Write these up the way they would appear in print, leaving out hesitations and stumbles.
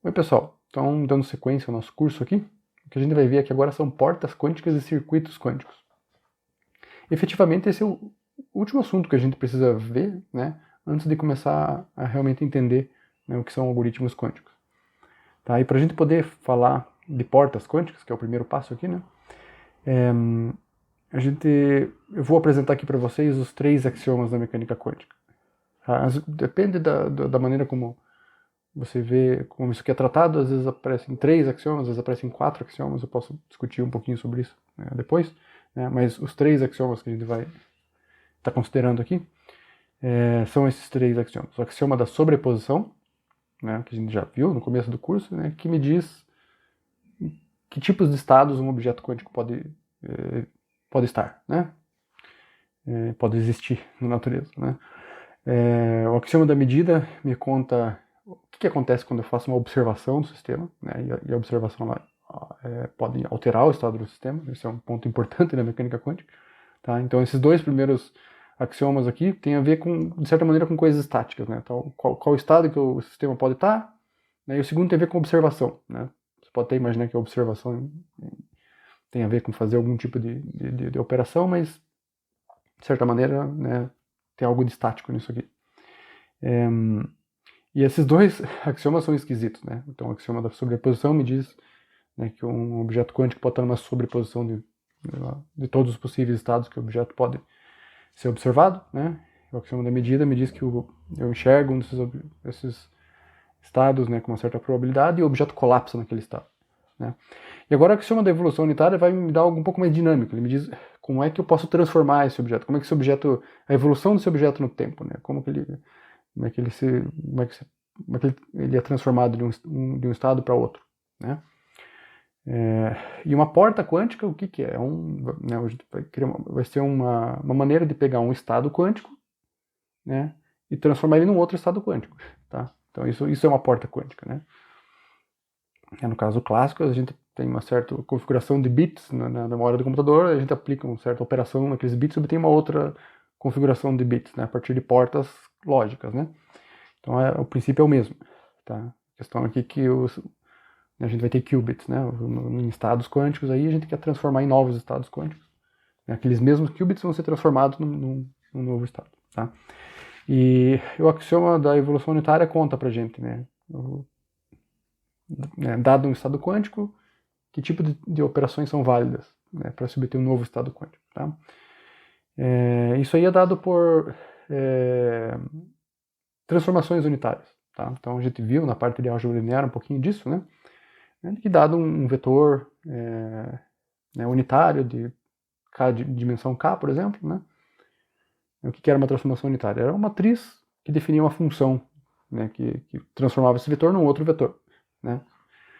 Oi pessoal, então dando sequência ao nosso curso aqui, o que a gente vai ver aqui agora são portas quânticas e circuitos quânticos. Efetivamente esse é o último assunto que a gente precisa ver, né, antes de começar a realmente entender, né, o que são algoritmos quânticos. Tá? E para a gente poder falar de portas quânticas, que é o primeiro passo aqui, né, eu vou apresentar aqui para vocês os 3 axiomas da mecânica quântica. Tá? Depende da maneira como você vê como isso aqui é tratado, às vezes aparecem 3 axiomas, às vezes aparecem 4 axiomas, eu posso discutir um pouquinho sobre isso, né, depois, né, mas os 3 axiomas que a gente vai estar considerando aqui são esses 3 axiomas. O axioma da sobreposição, né, que a gente já viu no começo do curso, né, que me diz que tipos de estados um objeto quântico pode estar, né, pode existir na natureza. Né. O axioma da medida me conta o que acontece quando eu faço uma observação do sistema, né, e a observação lá pode alterar o estado do sistema, esse é um ponto importante na mecânica quântica. Tá? Então esses 2 primeiros axiomas aqui têm a ver com, de certa maneira, com coisas estáticas, né? Então, qual estado que o sistema pode estar, né? E o segundo tem a ver com observação, né? Você pode até imaginar que a observação tem a ver com fazer algum tipo de operação, mas de certa maneira, né, tem algo de estático nisso aqui. E esses 2 axiomas são esquisitos, né? Então o axioma da sobreposição me diz, né, que um objeto quântico pode estar numa sobreposição de todos os possíveis estados que o objeto pode ser observado, né? O axioma da medida me diz que eu enxergo um desses estados, né, com uma certa probabilidade e o objeto colapsa naquele estado. Né? E agora o axioma da evolução unitária vai me dar algo um pouco mais dinâmico. Ele me diz como é que eu posso transformar esse objeto, como é que esse objeto, a evolução desse objeto no tempo, né? Como é que ele é transformado de um estado para outro, né? E uma porta quântica, o que é? Né, vai ser uma maneira de pegar um estado quântico, né, e transformar ele num outro estado quântico. Tá? Então isso é uma porta quântica. Né? No caso clássico, a gente tem uma certa configuração de bits na memória do computador, a gente aplica uma certa operação naqueles bits e obtém uma outra configuração de bits, né, a partir de portas lógicas. Né? Então o princípio é o mesmo. Tá? A questão aqui é que a gente vai ter qubits, né, em estados quânticos, aí a gente quer transformar em novos estados quânticos. Aqueles mesmos qubits vão ser transformados num novo estado. Tá? E o axioma da evolução unitária conta pra gente, né, dado um estado quântico, que tipo de operações são válidas, né, para se obter um novo estado quântico. Tá? Isso aí é dado por transformações unitárias. Tá? Então a gente viu na parte de álgebra linear um pouquinho disso, né? Que dado um vetor unitário de dimensão k, por exemplo, né? O que era uma transformação unitária? Era uma matriz que definia uma função, né, que transformava esse vetor num outro vetor. Né?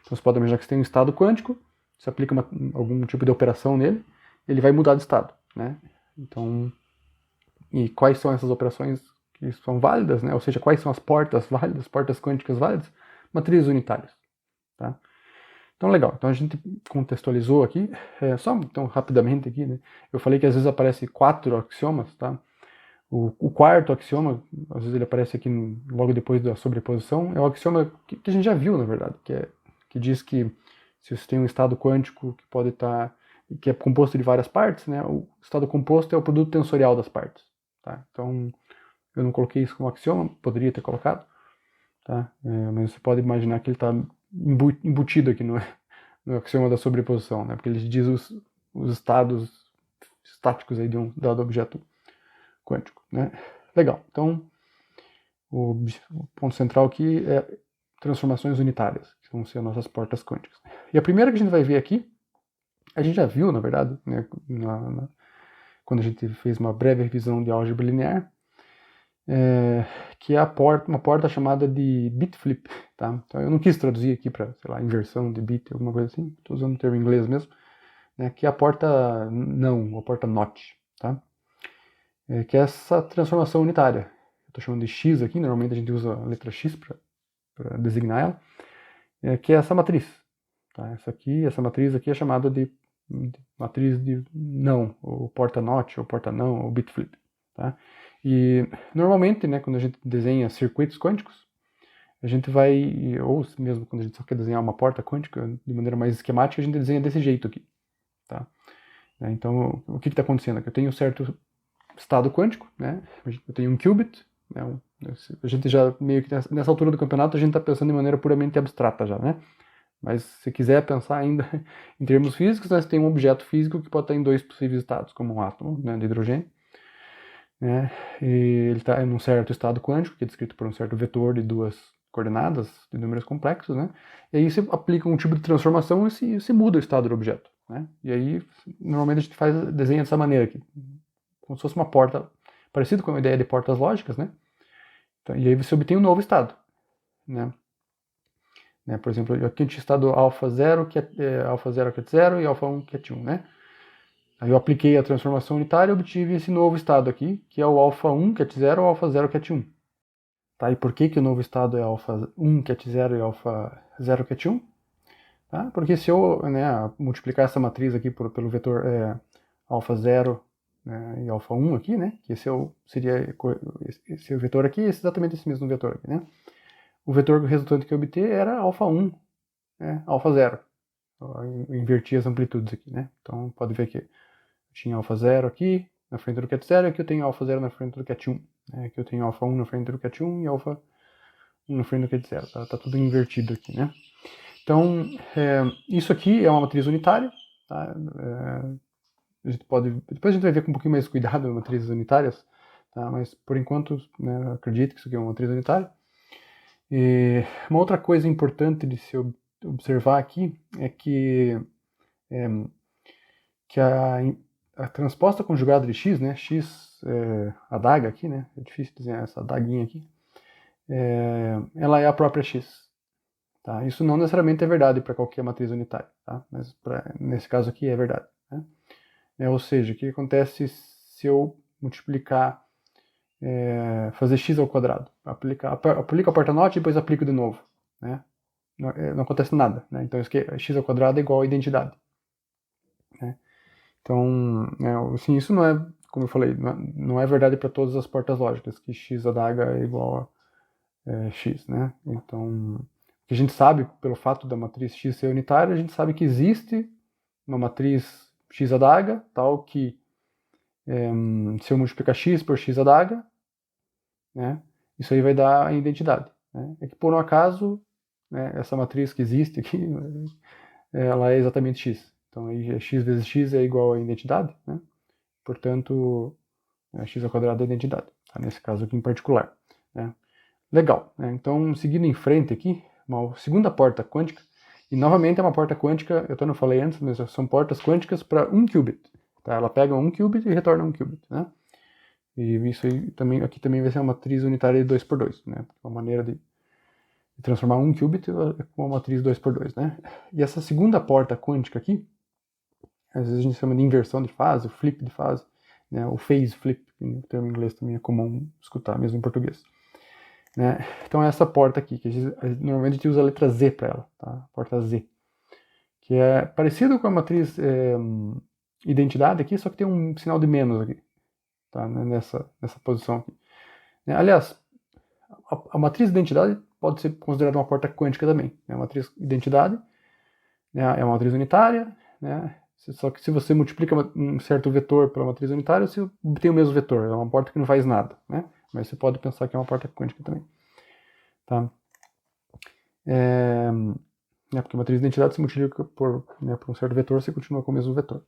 Então você pode imaginar que você tem um estado quântico, você aplica algum tipo de operação nele, ele vai mudar de estado. Né? Então, e quais são essas operações que são válidas? Né? Ou seja, quais são as portas válidas, portas quânticas válidas? Matrizes unitárias. Tá? Então, legal. Então, a gente contextualizou aqui. Só então, rapidamente aqui, né? Eu falei que às vezes aparece 4 axiomas, tá? O quarto axioma, às vezes ele aparece aqui logo depois da sobreposição, é o axioma que a gente já viu, na verdade, que diz que se você tem um estado quântico que pode estar, que é composto de várias partes, né? O estado composto é o produto tensorial das partes. Tá? Então, eu não coloquei isso como axioma, poderia ter colocado, tá? Mas você pode imaginar que ele está embutido aqui no axioma da sobreposição, né? Porque ele diz os estados estáticos aí de um dado objeto quântico. Né? Legal. Então, o ponto central aqui é transformações unitárias, que vão ser as nossas portas quânticas. E a primeira que a gente vai ver aqui, a gente já viu, na verdade, né, quando a gente fez uma breve revisão de álgebra linear, que é uma porta chamada de bit flip. Tá? Então eu não quis traduzir aqui para, sei lá, inversão de bit, alguma coisa assim, estou usando o termo em inglês mesmo, né, que é a porta não, a porta not. Tá? Que é essa transformação unitária. Eu estou chamando de x aqui, normalmente a gente usa a letra x para designar ela, que é essa matriz. Tá? Essa matriz aqui é chamada de matriz de não, ou porta not, ou porta não, ou bit flip. Tá? E normalmente, né, quando a gente desenha circuitos quânticos, a gente vai, ou mesmo quando a gente só quer desenhar uma porta quântica de maneira mais esquemática, a gente desenha desse jeito aqui, tá? Então, o que está acontecendo aqui? Eu tenho um certo estado quântico, né? Eu tenho um qubit, né? A gente já, meio que nessa altura do campeonato, a gente está pensando de maneira puramente abstrata já, né? Mas se quiser pensar ainda em termos físicos, né, você tem um objeto físico que pode estar em dois possíveis estados, como um átomo, né, de hidrogênio, né? E ele está em um certo estado quântico, que é descrito por um certo vetor de duas coordenadas, de números complexos, né? E aí você aplica um tipo de transformação e se muda o estado do objeto, né? E aí, normalmente a gente desenha dessa maneira aqui, como se fosse uma porta, parecido com a ideia de portas lógicas, né? Então, e aí você obtém um novo estado, né? Por exemplo, aqui eu tinha estado alfa 0, alfa 0 ket 0 e alfa 1 ket 1, né? Aí eu apliquei a transformação unitária e obtive esse novo estado aqui, que é o alfa 1 ket 0 ou alfa 0 ket 1. Tá? E por que o novo estado é alfa 1 ket 0 e alfa 0 ket 1? Tá? Porque se eu, né, multiplicar essa matriz aqui pelo vetor alfa 0, né, e alfa 1 aqui, né, que seria esse vetor aqui, exatamente esse mesmo vetor aqui, né? O vetor resultante que eu obter era alfa 1, né, alfa 0. Eu inverti as amplitudes aqui, né? Então pode ver que eu tinha alfa 0 aqui na frente do ket 0, e aqui eu tenho alfa 0 na frente do ket 1. Né? Aqui eu tenho alfa 1 na frente do ket 1 e alfa 1 na frente do ket 0. Tá tudo invertido aqui, né? Então, isso aqui é uma matriz unitária. Tá? A gente depois a gente vai ver com um pouquinho mais de cuidado as matrizes unitárias, tá? Mas por enquanto, né, acredito que isso aqui é uma matriz unitária. E uma outra coisa importante de se observar aqui é que a transposta conjugada de x, né, x adaga aqui, né, é difícil desenhar essa adaguinha aqui, ela é a própria x. Tá? Isso não necessariamente é verdade para qualquer matriz unitária, tá? Mas nesse caso aqui é verdade. Né? Ou seja, o que acontece se eu multiplicar, fazer x ao quadrado? Aplico a porta norte e depois aplico de novo. Né? Não acontece nada. Né? Então x ao quadrado é igual a identidade. Né? Então, assim, isso não é, como eu falei, não é verdade para todas as portas lógicas, que x adaga é igual a x, né? Então, o que a gente sabe, pelo fato da matriz x ser unitária, a gente sabe que existe uma matriz x adaga, tal que se eu multiplicar x por x adaga, né, isso aí vai dar a identidade. Né? É que, por um acaso, né, essa matriz que existe aqui, ela é exatamente x. Então, aí x vezes x é igual a identidade, né? Portanto, x ao quadrado é a identidade, tá? Nesse caso aqui em particular. Né? Legal, né? Então, seguindo em frente aqui, uma segunda porta quântica, e novamente é uma porta quântica, eu não falei antes, mas são portas quânticas para um qubit. Tá? Ela pega um qubit e retorna um qubit. Né? E isso aí também, aqui também vai ser uma matriz unitária de 2×2, né? Uma maneira de transformar um qubit com uma matriz 2×2. Né? E essa segunda porta quântica aqui, às vezes a gente chama de inversão de fase, flip de fase, né? O phase flip, que no termo inglês também é comum escutar, mesmo em português. Né? Então é essa porta aqui, que normalmente a gente usa a letra Z para ela, tá? Porta Z. Que é parecido com a matriz identidade aqui, só que tem um sinal de menos aqui, tá? Nessa posição aqui. Aliás, a matriz identidade pode ser considerada uma porta quântica também. Né? A matriz identidade, né, é uma matriz unitária, né? Só que se você multiplica um certo vetor pela matriz unitária, você obtém o mesmo vetor. É uma porta que não faz nada, né? Mas você pode pensar que é uma porta quântica também. Tá? Porque a matriz de identidade se multiplica por um certo vetor, você continua com o mesmo vetor.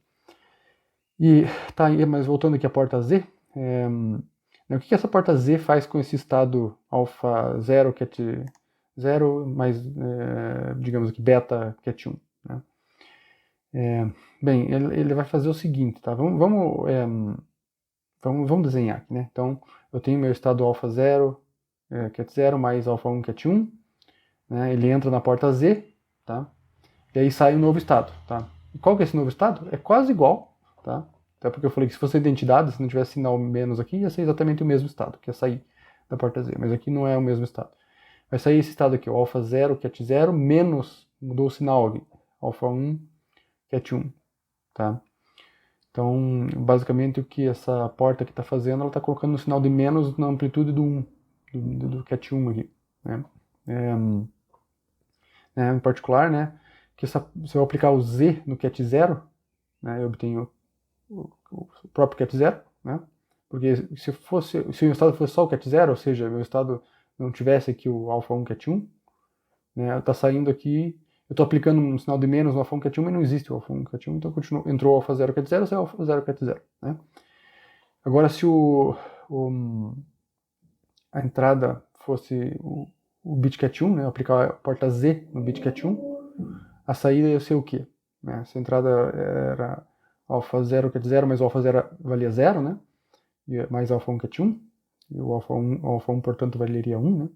E tá, mas voltando aqui à porta Z, o que essa porta Z faz com esse estado alfa 0 ket 0 mais, digamos aqui, beta ket 1? Né? Bem, ele vai fazer o seguinte, tá? Vamos desenhar aqui, né? Então, eu tenho meu estado alfa 0 ket 0 mais alfa 1 ket 1, né? Ele entra na porta Z, tá? E aí sai um novo estado, tá? E qual que é esse novo estado? É quase igual, tá? Até porque eu falei que se fosse identidade, se não tivesse sinal menos aqui, ia ser exatamente o mesmo estado, que ia sair da porta Z. Mas aqui não é o mesmo estado. Vai sair esse estado aqui, o alfa 0 ket 0 menos, mudou o sinal aqui, alfa 1 ket 1, tá? Então, basicamente, o que essa porta aqui está fazendo, ela está colocando um sinal de menos na amplitude do 1, do ket 1 aqui, né? Em particular, né, que se eu aplicar o z no ket 0, né, eu obtenho o próprio ket 0, né, porque se o meu estado fosse só o ket 0, ou seja, meu estado não tivesse aqui o alfa 1 ket 1, né, está saindo aqui, eu estou aplicando um sinal de menos no alfa 1 ket 1, mas não existe o alfa 1 ket 1, então entrou o alfa 0 ket 0, saiu o alfa 0 ket 0, né. Agora, se a entrada fosse o bit ket 1, né, eu aplicar a porta Z no bit ket 1, a saída ia ser o quê? Né, se a entrada era alfa 0 ket 0, mas o alfa 0 valia 0, né, mais alfa 1 ket 1, e o alfa 1, portanto, valeria 1,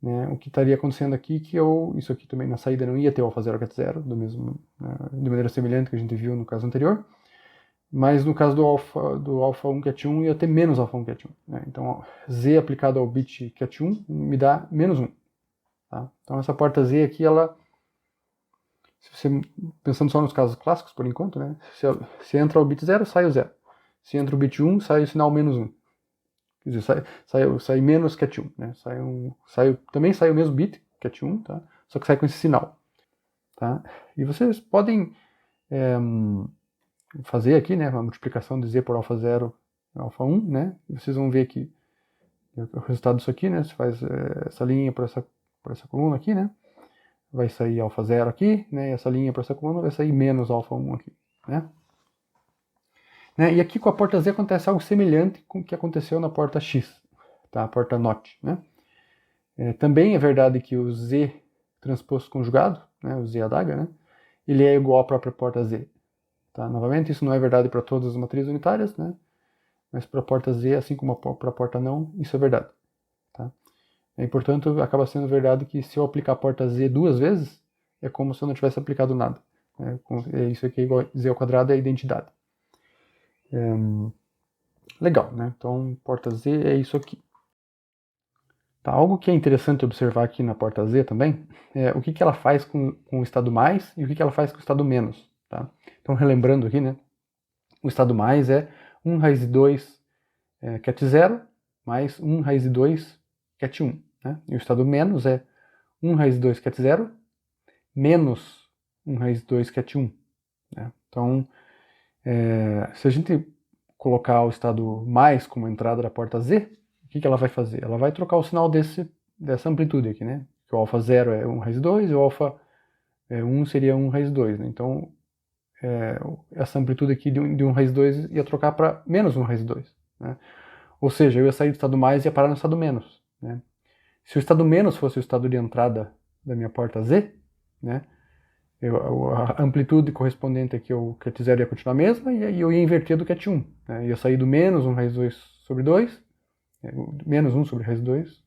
né, o que estaria acontecendo aqui que isso aqui também na saída não ia ter o alfa 0 ket 0, de maneira semelhante que a gente viu no caso anterior, mas no caso do alfa 1 ket 1 ia ter menos alfa 1 ket 1. Né? Então, Z aplicado ao bit ket 1 me dá menos 1. Tá? Então, essa porta Z aqui, se você, pensando só nos casos clássicos por enquanto, né? Se entra o bit 0, sai o 0. Se entra o bit 1, sai o sinal menos 1. Quer dizer, sai menos ket 1. Né? Também sai o mesmo bit, ket 1, tá? Só que sai com esse sinal. Tá? E vocês podem fazer aqui, né, a multiplicação de z por alfa 0 alfa 1, né, e vocês vão ver que o resultado disso aqui, né, você faz essa linha por essa coluna aqui, né, vai sair alfa 0 aqui, né, e essa linha por essa coluna vai sair menos alfa 1 aqui, né. E aqui com a porta Z acontece algo semelhante com o que aconteceu na porta X, tá, a porta NOT, né. Também é verdade que o Z transposto conjugado, né, o Z adaga, né, ele é igual à própria porta Z. Tá? Novamente, isso não é verdade para todas as matrizes unitárias, né? Mas para a porta Z, assim como para a porta não, isso é verdade. Tá? E, portanto, acaba sendo verdade que se eu aplicar a porta Z 2 vezes, é como se eu não tivesse aplicado nada. Né? Isso aqui é igual a Z ao quadrado é a identidade. Legal, né? Então, porta Z é isso aqui. Tá? Algo que é interessante observar aqui na porta Z também é o que ela faz com o estado mais e o que ela faz com o estado menos. Tá? Então, relembrando aqui, né? O estado mais é 1 raiz de 2 ket 0 mais 1 raiz de 2 ket 1. Né? E o estado menos é 1 raiz de 2 ket 0 menos 1 raiz de 2 ket 1. Né? Então, se a gente colocar o estado mais como entrada da porta Z, o que ela vai fazer? Ela vai trocar o sinal dessa amplitude aqui, né? Que o alfa 0 é 1 raiz de 2 e o alfa 1 seria 1 raiz de 2. Né? Então, essa amplitude aqui de 1 raiz de 2 ia trocar para menos 1 raiz de 2. Né? Ou seja, eu ia sair do estado mais e ia parar no estado menos. Né? Se o estado menos fosse o estado de entrada da minha porta Z, né, a amplitude correspondente aqui ao ket 0 ia continuar a mesma e eu ia inverter do ket 1. Né? Eu ia sair do menos 1 raiz de 2 sobre 2, menos 1 sobre raiz de 2,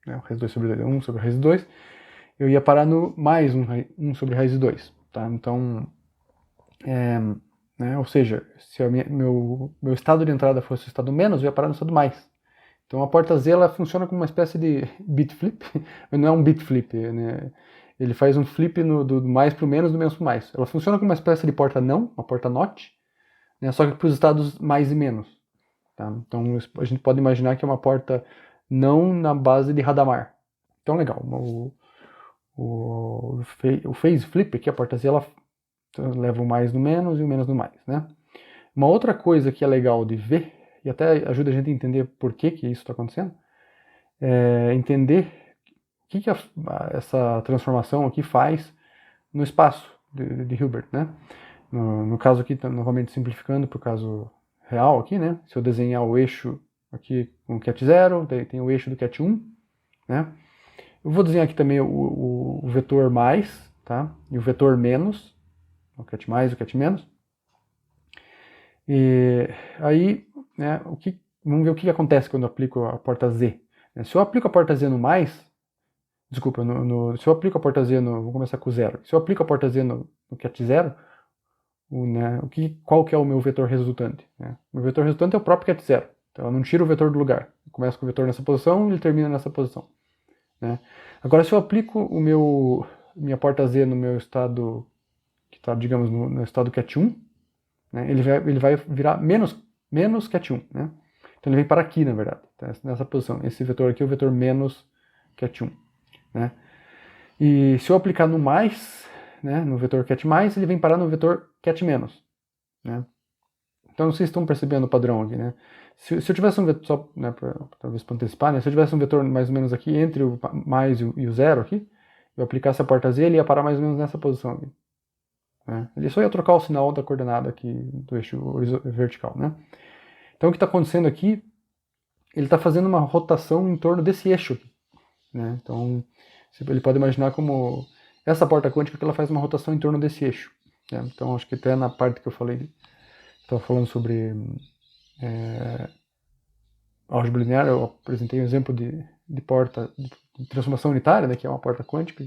né, raiz de 2 sobre 2 é 1 sobre raiz de 2, eu ia parar no mais 1 sobre raiz de 2. Tá? Então, ou seja, se meu estado de entrada fosse o estado menos, eu ia parar no estado mais. Então a porta Z ela funciona como uma espécie de bit flip, mas não é um bit flip, né? Ele faz um flip do mais para o menos, do menos para o mais. Ela funciona como uma espécie de porta não, uma porta NOT, né? Só que para os estados mais e menos. Tá? Então a gente pode imaginar que é uma porta não na base de Hadamard. Então legal, o phase flip aqui, a porta Z, ela leva o mais no menos e o menos no mais, né? Uma outra coisa que é legal de ver, e até ajuda a gente a entender por que isso está acontecendo, é entender o que essa transformação aqui faz no espaço de Hilbert, né? No caso aqui, novamente simplificando para o caso real aqui, né? Se eu desenhar o eixo aqui com o ket 0, tem o eixo do ket 1, né? Eu vou desenhar aqui também o vetor mais, tá? E o vetor menos, o ket mais e o ket menos. E aí, né, vamos ver o que acontece quando eu aplico a porta Z. Se eu aplico a porta Z no mais, desculpa, se eu aplico a porta Z vou começar com o 0. Se eu aplico a porta Z no ket 0, qual que é o meu vetor resultante? Né? O meu vetor resultante é o próprio ket 0. Então eu não tiro o vetor do lugar. Eu começo com o vetor nessa posição e ele termina nessa posição. Né? Agora, se eu aplico minha porta Z no meu estado, que está, digamos, no estado ket 1, né, ele vai virar menos ket 1. Né? Então ele vem para aqui, na verdade, tá? Nessa posição. Esse vetor aqui é o vetor menos ket 1. né? E se eu aplicar no mais, né, no vetor cat mais, ele vem parar no vetor cat menos, né? Então vocês estão percebendo o padrão aqui, né? Se eu tivesse um vetor, só, né, talvez para antecipar, né, se eu tivesse um vetor mais ou menos aqui entre o mais e o zero aqui, eu aplicasse a porta Z, ele ia parar mais ou menos nessa posição aqui, né? Ele só ia trocar o sinal da coordenada aqui do eixo vertical, né? Então o que está acontecendo aqui, ele está fazendo uma rotação em torno desse eixo aqui, né? Então ele pode imaginar como essa porta quântica que ela faz uma rotação em torno desse eixo, né? Então acho que até na parte que eu falei, estava falando sobre álgebra linear, eu apresentei um exemplo de porta de transformação unitária, né, que é uma porta quântica,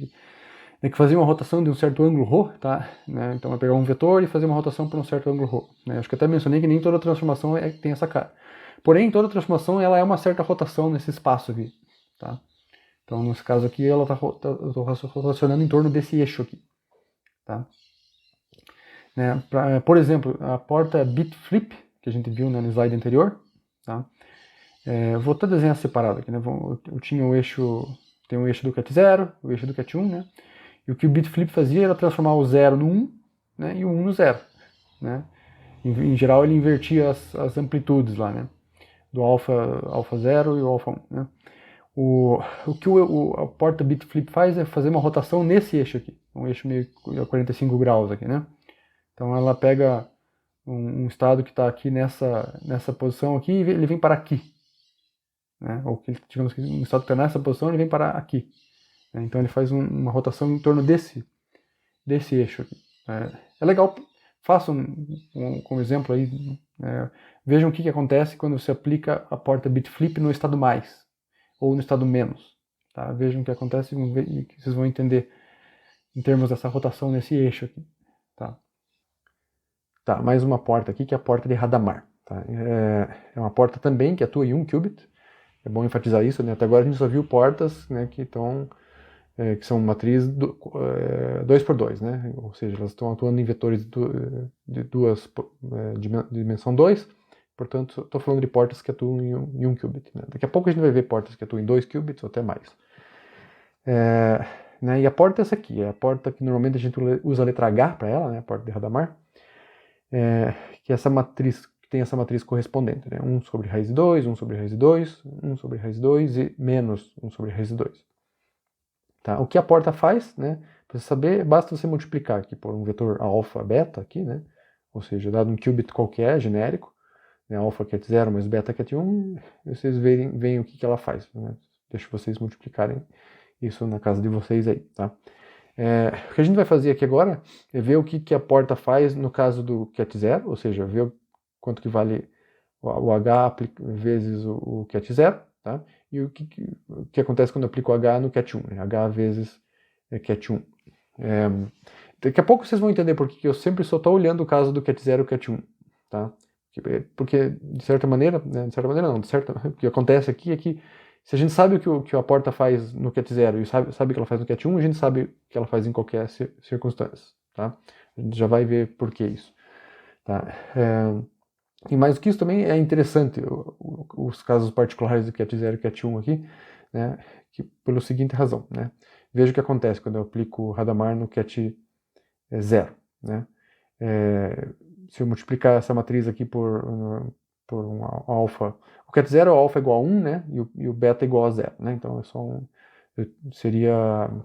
que fazia uma rotação de um certo ângulo ρ, tá? Né? Então vai pegar um vetor e fazer uma rotação por um certo ângulo ρ. Né? Acho que até mencionei que nem toda transformação tem essa cara. Porém, toda transformação ela é uma certa rotação nesse espaço aqui, tá? Então, nesse caso aqui, ela está rotacionando em torno desse eixo aqui, tá? Né? Por exemplo, a porta bit flip, que a gente viu, né, no slide anterior, tá? Vou até desenhar separado aqui, né? Eu tinha o eixo, tem o eixo do cat 0, o eixo do cat 1, né? E o que o bit flip fazia era transformar o 0 no 1, né? E o 1 no 0, né? Em geral, ele invertia as amplitudes lá, né? Do alfa 0 e o alfa 1, né? O que a porta bit flip faz é fazer uma rotação nesse eixo aqui, um eixo meio a 45 graus aqui, né? Então ela pega um estado que está aqui nessa posição aqui e ele vem para aqui, né? Ou digamos que um estado que está nessa posição ele vem para aqui, né? Então ele faz uma rotação em torno desse eixo aqui. É legal, façam como exemplo aí, vejam o que acontece quando você aplica a porta bit flip no estado mais ou no estado menos, tá? Vejam o que acontece e vocês vão entender em termos dessa rotação nesse eixo aqui, tá? Tá, mais uma porta aqui que é a porta de Hadamard, tá? É uma porta também que atua em 1 qubit. É bom enfatizar isso, né? Até agora a gente só viu portas, né, que são matriz 2x2, né? Ou seja, elas estão atuando em vetores de dimensão 2, portanto, estou falando de portas que atuam em 1 qubit. Né? Daqui a pouco a gente vai ver portas que atuam em 2 qubits ou até mais. Né? E a porta é essa aqui, é a porta que normalmente a gente usa a letra H para ela, né? A porta de Hadamard, que é essa matriz, que tem essa matriz correspondente, né? 1 sobre raiz de 2, 1 sobre raiz de 2, 1 sobre raiz de 2 e menos 1 sobre raiz de 2. Tá? O que a porta faz, né? Para você saber, basta você multiplicar aqui por um vetor alfa, beta aqui, né? Ou seja, dado um qubit qualquer, genérico, né? Alfa cat 0 mais beta cat 1, e vocês veem o que ela faz, né? Deixo vocês multiplicarem isso na casa de vocês aí, tá? O que a gente vai fazer aqui agora é ver o que a porta faz no caso do cat 0, ou seja, ver quanto que vale o H vezes o cat 0, tá? E o que acontece quando eu aplico o H no cat 1, né? H vezes cat 1. Daqui a pouco vocês vão entender por que eu sempre só estou olhando o caso do cat 0 e cat 1, tá? Porque, de certa maneira, né? O que acontece aqui é que se a gente sabe o que a porta faz no cat 0 e sabe o que ela faz no cat 1, a gente sabe o que ela faz em qualquer circunstância, tá? A gente já vai ver por que isso, tá? E mais do que isso também é interessante os casos particulares do cat 0 e cat 1 aqui, né? Pela seguinte razão, né? Veja o que acontece quando eu aplico o Hadamard no cat 0, né? Se eu multiplicar essa matriz aqui por um alfa, o cat 0 é o alfa igual a 1, né? E o beta igual a 0, né? Então é só seria,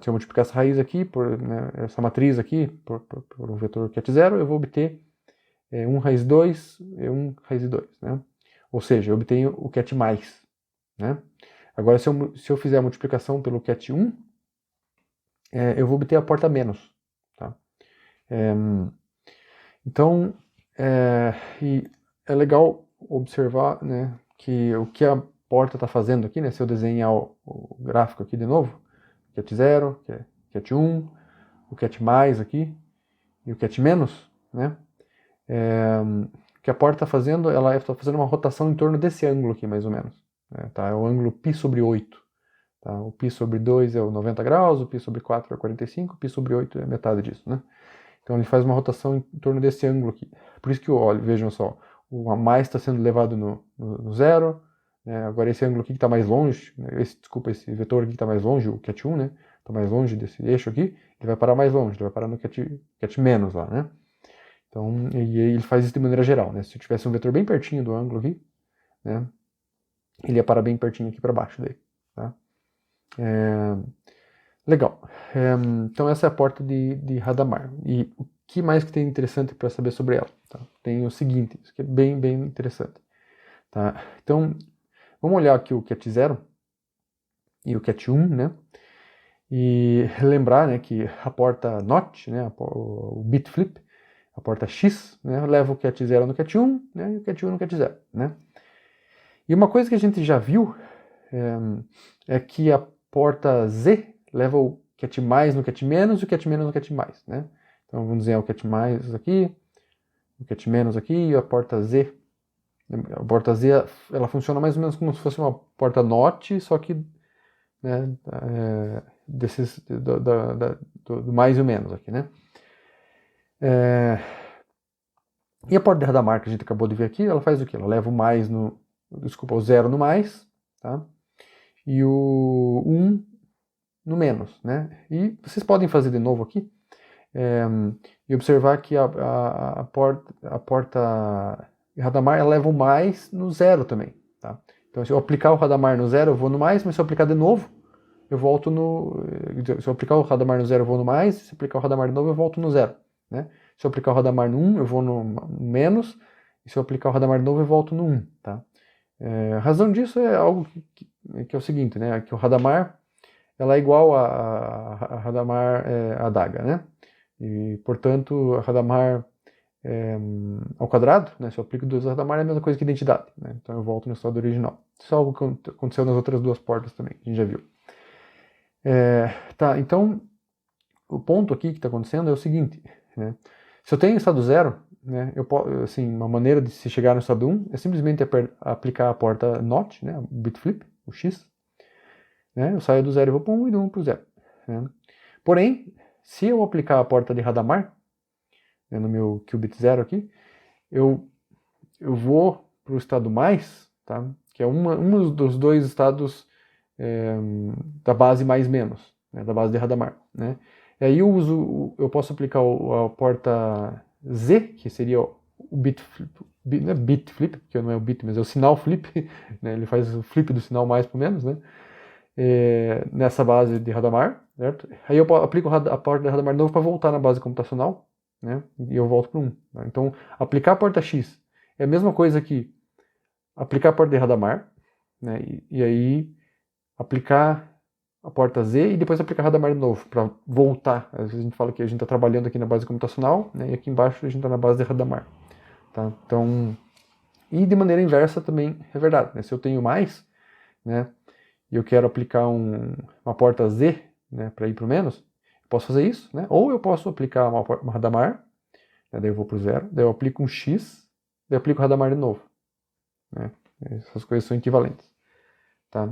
se eu multiplicar essa raiz aqui por, né, essa matriz aqui por um vetor cat 0, eu vou obter 1 raiz de 2 e 1 raiz de 2, né? Ou seja, eu obtenho o cat mais, né? Agora, se eu fizer a multiplicação pelo cat 1, eu vou obter a porta menos, tá? Então, e é legal observar, né, que o que a porta está fazendo aqui, né, se eu desenhar o gráfico aqui de novo, cat 0, cat 1, o cat mais aqui e o cat menos, né? O que a porta está fazendo, ela está fazendo uma rotação em torno desse ângulo aqui, mais ou menos. Né, tá? É o ângulo π sobre 8. Tá? O π sobre 2 é o 90 graus, o π sobre 4 é o 45, o π sobre 8 é metade disso, né? Então ele faz uma rotação em torno desse ângulo aqui. Por isso que vejam só, o A mais está sendo levado no zero, né? Agora esse ângulo aqui que está mais longe, né? Esse vetor aqui que está mais longe, o cat 1, né? está mais longe desse eixo aqui, ele vai parar mais longe, ele vai parar no cat menos lá, né? Então, e ele faz isso de maneira geral, né? Se eu tivesse um vetor bem pertinho do ângulo aqui, né? Ele ia parar bem pertinho aqui para baixo daí, tá? Legal. Então essa é a porta de Hadamard. E o que mais que tem interessante para saber sobre ela? Tá? Tem o seguinte, isso que é bem, bem interessante. Tá? Então, vamos olhar aqui o cat 0 e o cat 1, né? E lembrar, né, que a porta NOT, né, o bit flip, a porta X, né, leva o cat 0 no cat 1, né, e o cat 1 no cat 0, né? E uma coisa que a gente já viu é que a porta Z leva o cat mais no cat menos e o cat menos no cat mais, né? Então vamos dizer o cat mais aqui, o cat menos aqui e a porta Z. A porta Z ela funciona mais ou menos como se fosse uma porta NOT, só que, né, do mais e o menos aqui, né? E a porta de Hadamard que a gente acabou de ver aqui, ela faz o quê? Ela leva o mais no, desculpa, o 0 no mais, tá? E o 1 no menos, né? E vocês podem fazer de novo aqui e observar que a porta Hadamard ela leva o mais no 0 também, tá? Então se eu aplicar o Hadamard no 0 eu vou no mais, mas se eu aplicar de novo eu volto no... Se eu aplicar o Hadamard no 0 eu vou no mais, se eu aplicar o Hadamard de novo eu volto no 0, né? Se eu aplicar o Hadamard no 1 eu vou no menos, e se eu aplicar o Hadamard de novo eu volto no 1, tá? A razão disso é algo que é o seguinte, né? Que o Hadamard ela é igual a Hadamard adaga, né? E, portanto, a Hadamard ao quadrado, né? Se eu aplico 2 Hadamard é a mesma coisa que identidade, né? Então eu volto no estado original. Isso é algo que aconteceu nas outras duas portas também, que a gente já viu. Tá, então, o ponto aqui que está acontecendo é o seguinte, né? Se eu tenho estado 0, né, assim, uma maneira de se chegar no estado 1 é simplesmente aplicar a porta NOT, né, o bit flip, o X, né, eu saio do 0 e vou para o 1 e do 1 para o 0. Né? Porém, se eu aplicar a porta de Hadamard, né, no meu qubit 0 aqui, eu vou para o estado mais, tá, que é um dos dois estados da base mais menos, né, da base de Hadamard, né? E aí eu posso aplicar a porta Z, que seria o bit flip, não é bit flip, porque não é o bit, mas é o sinal flip, né? Ele faz o flip do sinal mais para menos, né? Nessa base de Hadamard, certo? Aí eu aplico a porta de Hadamard de novo para voltar na base computacional, né? E eu volto para 1. Tá? Então, aplicar a porta X é a mesma coisa que aplicar a porta de Hadamard, né? E aí aplicar a porta Z e depois aplicar Hadamard de novo, para voltar. Às vezes a gente fala que a gente está trabalhando aqui na base computacional, né, e aqui embaixo a gente está na base de Hadamard. Tá? Então, e de maneira inversa também é verdade. Né? Se eu tenho mais, né, e eu quero aplicar uma porta Z, né, para ir para o menos, eu posso fazer isso, né? Ou eu posso aplicar uma Hadamard, né, daí eu vou para o 0, daí eu aplico um X, daí eu aplico o Hadamard de novo. Né? Essas coisas são equivalentes. Tá?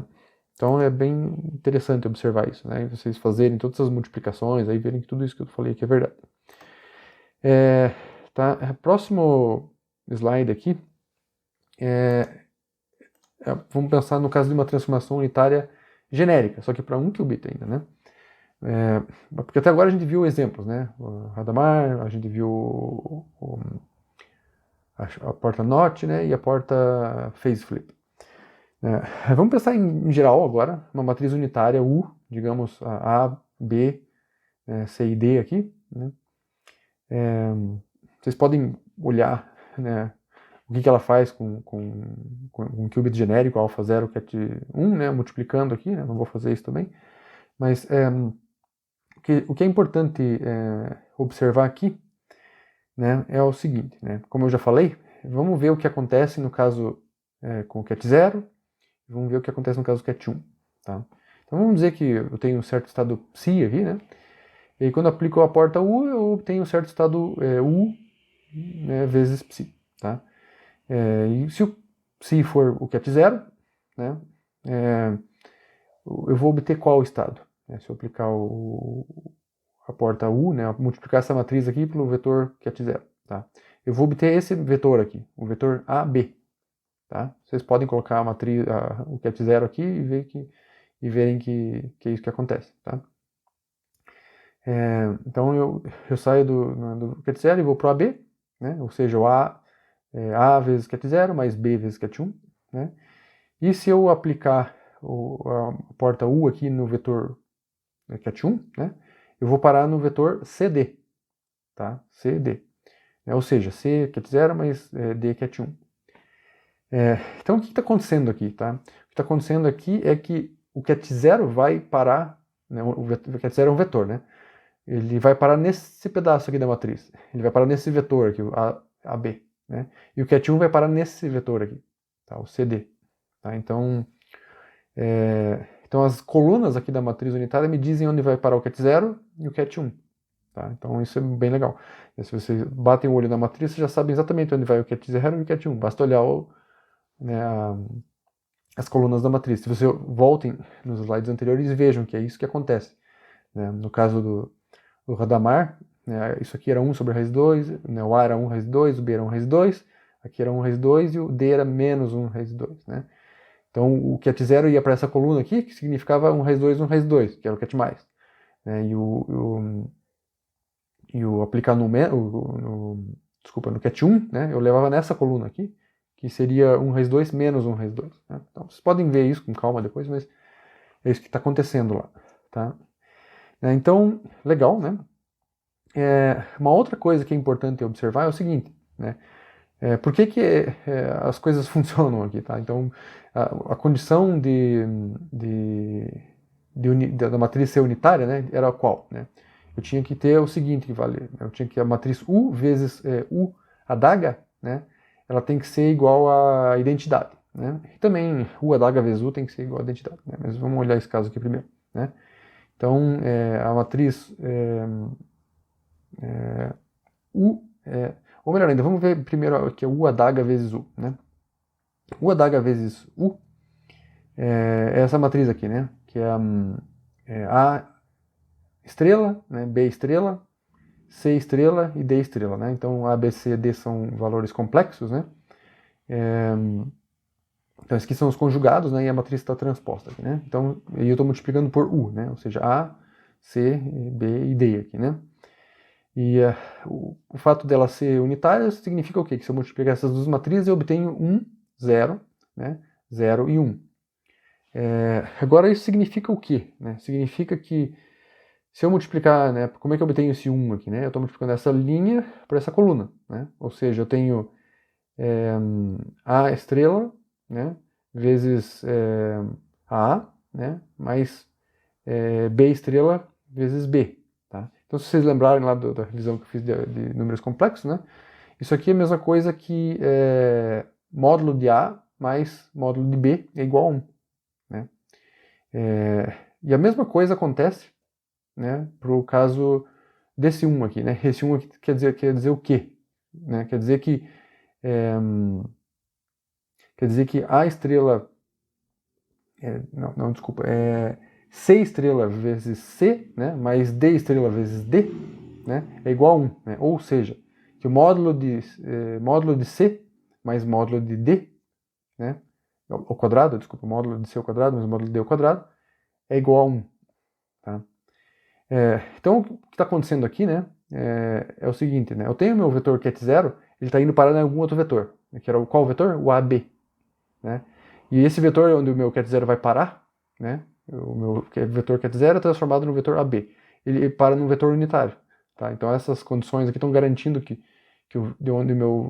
Então é bem interessante observar isso, né? Vocês fazerem todas essas multiplicações, aí verem que tudo isso que eu falei aqui é verdade. Tá? Próximo slide aqui, vamos pensar no caso de uma transformação unitária genérica, só que para 1 qubit ainda, né? Porque até agora a gente viu exemplos, né? O Hadamard, a gente viu a porta NOT, né? E a porta phase flip. Vamos pensar em geral agora, uma matriz unitária U, digamos A, B, C e D aqui. Né? Vocês podem olhar, né, o que ela faz com um qubit genérico, alfa 0, cat 1, né, multiplicando aqui, né, não vou fazer isso também. Mas o que é importante observar aqui, né, é o seguinte, né, como eu já falei, vamos ver o que acontece no caso com o cat 0, vamos ver o que acontece no caso do cat 1. Tá? Então vamos dizer que eu tenho um certo estado psi aqui, né? E aí quando eu aplico a porta U, eu obtenho um certo estado U, né, vezes psi. Tá? E se o psi for o cat 0, né, eu vou obter qual estado? Se eu aplicar a porta U, né, multiplicar essa matriz aqui pelo vetor cat 0. Tá? Eu vou obter esse vetor aqui, o vetor AB. Tá? Vocês podem colocar a matriz, o cat 0 aqui e verem que é isso que acontece. Tá? Então eu saio do ket 0 e vou para o AB, né? Ou seja, o A vezes ket 0 mais B vezes ket 1. Né? E se eu aplicar a porta U aqui no vetor ket 1, né? Eu vou parar no vetor CD. Tá? CD. Ou seja, C ket 0 mais D ket 1. Então o que está acontecendo aqui? Tá? O que está acontecendo aqui é que o ket 0 vai parar, né? O ket 0 é um vetor, né? Ele vai parar nesse pedaço aqui da matriz. Ele vai parar nesse vetor aqui, o AB. Né? E o ket 1 vai parar nesse vetor aqui, tá? O CD. Tá? Então as colunas aqui da matriz unitária me dizem onde vai parar o ket 0 e o ket 1. Tá? Então isso é bem legal. E se você batem o olho na matriz, você já sabe exatamente onde vai o ket 0 e o ket 1. Basta olhar né, as colunas da matriz. Se você voltem nos slides anteriores e vejam que é isso que acontece. Né? No caso do Hadamard, né, isso aqui era 1 sobre a raiz 2, né, o A era 1 raiz 2, o B era 1 raiz 2, aqui era 1 raiz 2 e o D era menos 1 raiz 2. Né? Então o ket 0 ia para essa coluna aqui, que significava 1 raiz 2, 1 raiz 2, que era o ket mais. Né? E o aplicar no ket 1, né, eu levava nessa coluna aqui, que seria 1 raiz 2 menos 1 raiz 2. Né? Então vocês podem ver isso com calma depois, mas é isso que está acontecendo lá. Tá? Então, legal, né? Uma outra coisa que é importante observar é o seguinte, né? Por que as coisas funcionam aqui, tá? Então, a condição da matriz ser unitária, né, era qual, né? Eu tinha que ter o seguinte que valer, né? Eu tinha que a matriz U vezes U adaga, né? Ela tem que ser igual à identidade, né? E também U adaga vezes U tem que ser igual à identidade, né? Mas vamos olhar esse caso aqui primeiro, né? Então, a matriz U, ou melhor ainda, vamos ver primeiro aqui o U adaga vezes U, né? U adaga vezes U é essa matriz aqui, né? Que é A estrela, né? B estrela, C estrela e D estrela, né? Então A, B, C, D são valores complexos, né? Então esses aqui são os conjugados, né? E a matriz está transposta aqui, né? Então eu estou multiplicando por U, né? Ou seja, A, C, B e D aqui, né? E o fato dela ser unitária significa o quê? Que se eu multiplicar essas duas matrizes, eu obtenho 1, 0, né? 0 e 1. Agora isso significa o quê? Né? Significa que se eu multiplicar, né, como é que eu obtenho esse 1 aqui? Né? Eu estou multiplicando essa linha por essa coluna. Né? Ou seja, eu tenho A estrela, né, vezes A, né, mais B estrela vezes B. Tá? Então, se vocês lembrarem lá da revisão que eu fiz de números complexos, né, isso aqui é a mesma coisa que módulo de A mais módulo de B é igual a 1. Né? E a mesma coisa acontece, né, para o caso desse 1 aqui. Né? Esse 1 aqui quer dizer o quê? Né? Quer dizer que A estrela desculpa, C estrela vezes C, né, mais D estrela vezes D, né, é igual a 1. Né? Ou seja, que o módulo de C mais módulo de D, né, ao quadrado, desculpa, módulo de C ao quadrado mais módulo de D ao quadrado, é igual a 1. Tá? Então, o que está acontecendo aqui, né, é o seguinte, né, eu tenho meu vetor ket 0, ele está indo parar em algum outro vetor, que era qual vetor? O AB. Né? E esse vetor onde o meu ket 0 vai parar, né, o meu vetor ket 0 é transformado no vetor AB. Ele para num vetor unitário. Tá? Então essas condições aqui estão garantindo que de onde o meu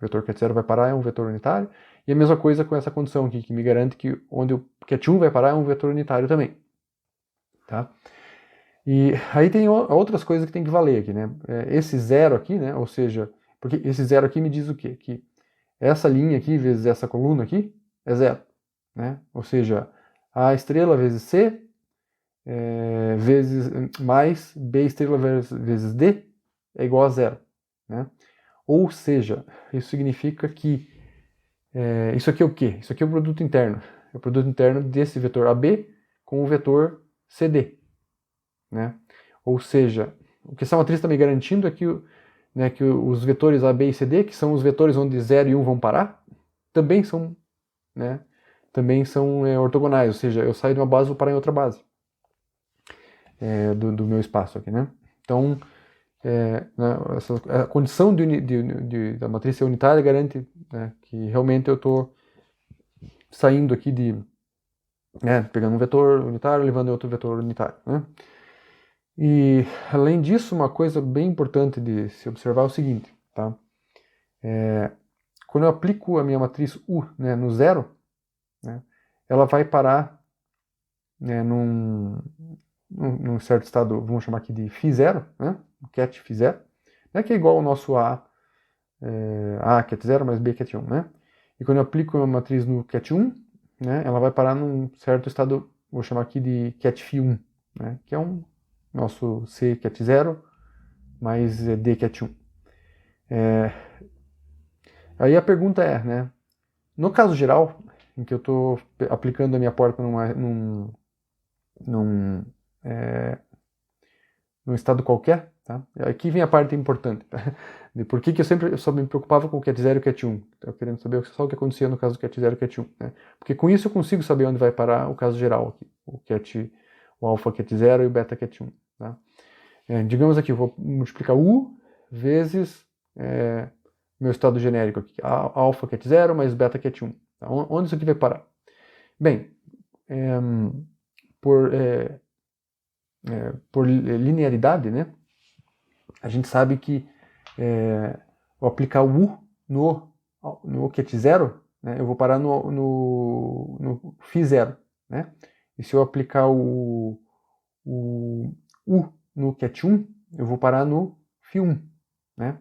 vetor ket 0 vai parar é um vetor unitário. E a mesma coisa com essa condição aqui, que me garante que onde o ket 1 vai parar é um vetor unitário também. Tá? E aí tem outras coisas que tem que valer aqui. Né? Esse zero aqui, né, ou seja, porque esse zero aqui me diz o quê? Que essa linha aqui vezes essa coluna aqui é zero. Né? Ou seja, A estrela vezes C vezes mais B estrela vezes D é igual a zero. Né? Ou seja, isso significa que isso aqui é o quê? Isso aqui é o produto interno. É o produto interno desse vetor AB com o vetor CD. Né? Ou seja, o que essa matriz está me garantindo é que, né, que os vetores A, B e CD, que são os vetores onde 0 e 1 vão parar, também são, ortogonais, ou seja, eu saio de uma base e vou parar em outra base. do meu espaço aqui, né? Então, né, a condição da matriz ser unitária garante, né, que realmente eu estou saindo aqui pegando um vetor unitário, levando outro vetor unitário, né? E, além disso, uma coisa bem importante de se observar é o seguinte, tá? Quando eu aplico a minha matriz U, né, no zero, né, ela vai parar, né, num certo estado, vamos chamar aqui de φ0, né, ket φ0, né, que é igual ao nosso A ket 0 mais B ket 1, né? E quando eu aplico a matriz no ket 1, né, ela vai parar num certo estado, vou chamar aqui de ket φ1, né, que é um nosso C ket 0 mais D ket 1. Aí a pergunta é, né, no caso geral, em que eu estou aplicando a minha porta num, é, num estado qualquer, tá? Aqui vem a parte importante, tá? De por que eu sempre só me preocupava com o ket 0 e o ket 1. Estou querendo saber só o que acontecia no caso do ket 0 e ket 1. Né? Porque com isso eu consigo saber onde vai parar o caso geral aqui. O alfa ket 0 e o beta ket 1. Tá? Digamos aqui, eu vou multiplicar U vezes meu estado genérico aqui. Alfa ket 0 mais beta ket 1. Tá? Onde isso aqui vai parar? Bem, por linearidade, né? A gente sabe que ao aplicar o U no ket 0, né, eu vou parar no φ0, né? E se eu aplicar o U no ket 1, eu vou parar no φ1, né?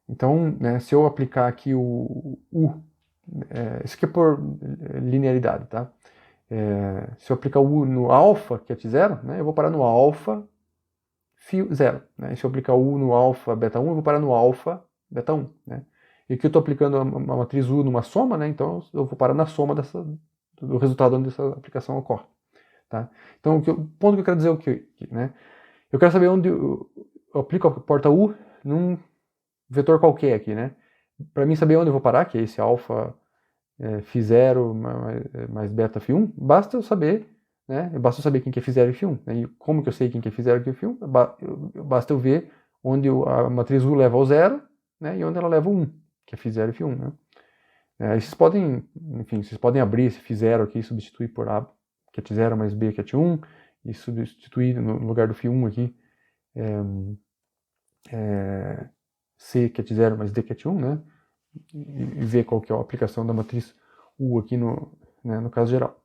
Então, né, se eu aplicar aqui o U, isso aqui é por linearidade, tá? Se eu aplicar o U no alfa ket 0, né, eu vou parar no alfa φ0. Né? E se eu aplicar o U no alfa beta 1, eu vou parar no alfa beta 1. Né? E aqui eu estou aplicando a matriz U numa soma, né? Então eu vou parar na soma do resultado onde essa aplicação ocorre. Tá? Então o ponto que eu quero dizer é o que? Né? Eu quero saber onde eu aplico a porta U num vetor qualquer aqui. Né? Para mim saber onde eu vou parar, que é esse alfa φ0 mais beta φ1, basta eu saber, né? Basta eu saber quem que é φ0 e φ1. Né? E como que eu sei quem que é φ0 e quem é φ1? Basta eu ver onde a matriz U leva ao zero, né? E onde ela leva ao 1, que é φ0 e φ1. Né? Aí vocês podem abrir esse φ0 aqui e substituir por A ket 0 mais B ket 1 e substituir no lugar do φ1 aqui C ket 0 mais D ket 1, né? E ver qual que é a aplicação da matriz U aqui no caso geral.